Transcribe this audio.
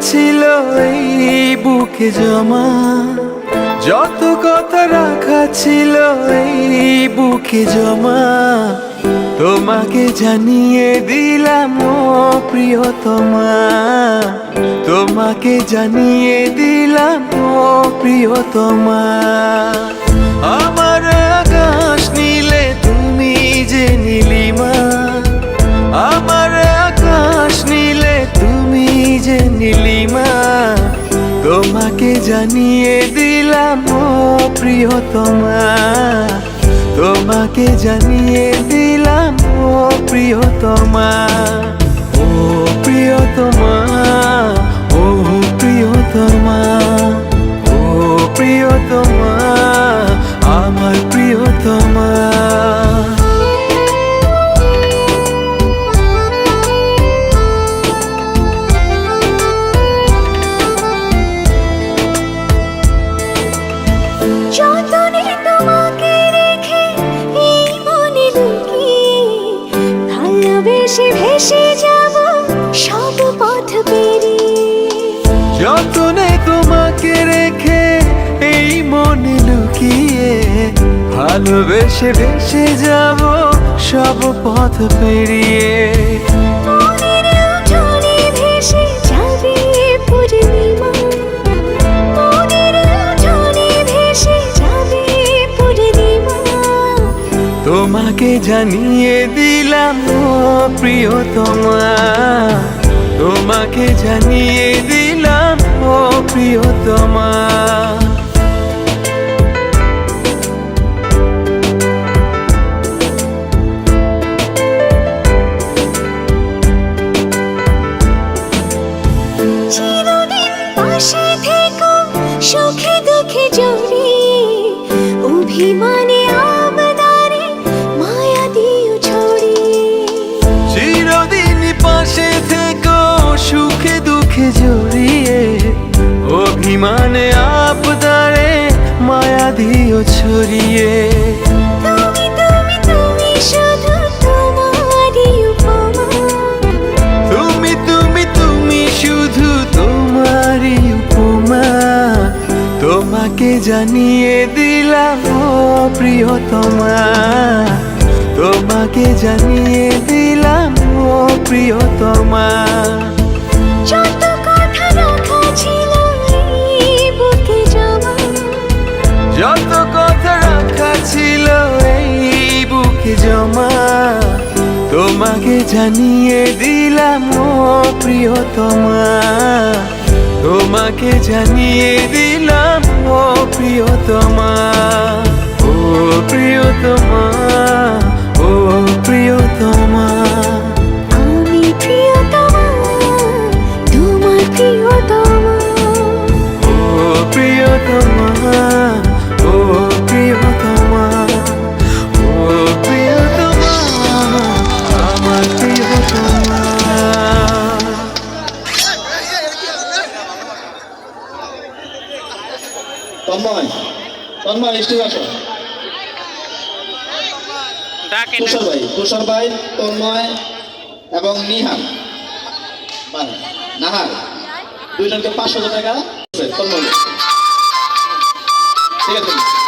ছিল এই বুকে জমা, যত কথা রাখা ছিল এই বুকে জমা, তোমাকে জানিয়ে দিলাম ও প্রিয়তমা, তোমাকে জানিয়ে দিলাম ও প্রিয়তমা। আমার আকাশ নীলে তুমি যে নীলিমা, আমার আকাশ নীলে তুমি যে নীলিমা, তোমাকে জানিয়ে দিলাম ও প্রিয়তমা, তোমাকে জানিয়ে দিলাম ও প্রিয়তমা। ও প্রিয়তমা, ও প্রিয়তমা, ও প্রিয়তমা, আমার প্রিয়তমা। যতনে তোমাকে রেখে এই মনে লুকিয়ে, ভালোবেসে ভেসে যাব সব পথ পেরিয়ে। যতনে তোমাকে রেখে এই মনে লুকিয়ে, ভালোবেসে ভেসে যাব সব পথ পেরিয়ে। মনের উঠোনে ভেসে যাবে পূর্ণিমা, মনের উঠোনে ভেসে যাবে পূর্ণিমা, তোমাকে জানিয়ে দিলাম ও প্রিয়তমা, তোমাকে জানিয়ে দিলাম ও প্রিয়তমা। চিরদিন পাশে থেকো সুখে দুঃখে জড়িয়ে, অভিমানে আবদারে মায়া দিও ছড়িয়ে। চিরদিন পাশে থেকো সুখে দুঃখে জড়িয়ে, অভিমানে আবদারে মায়া দিও ছড়িয়ে। তুমি তুমি তুমি শুধু তোমারই উপমা, তুমি তুমি তুমি শুধু তোমারই উপমা, তোমাকে জানিয়ে দিলাম ও প্রিয়তমা, তোমাকে জানিয়ে দিলাম ও প্রিয়তমা। যত কথা রাখা ছিল এই বুকে জমা, যত কথা রাখা ছিল এই বুকে জমা, তোমাকে জানিয়ে দিলাম ও প্রিয়তমা, তোমাকে জানিয়ে দিলাম ও প্রিয়তমা। ও প্রিয়তমা, ও প্রিয়তমা, আমি প্রিয়তমা, তোমার প্রিয়তমা। ও প্রিয়তমা, ও প্রিয়তমা, ও প্রিয়তমা, আমার প্রিয়তমা। তন্ময়, তন্ময় স্টেজ আসো। তুষার ভাই, তন্ময় এবং নিহার মানে নাহার, দুইজনকে 500 টাকা। তন্ময় ঠিক আছে।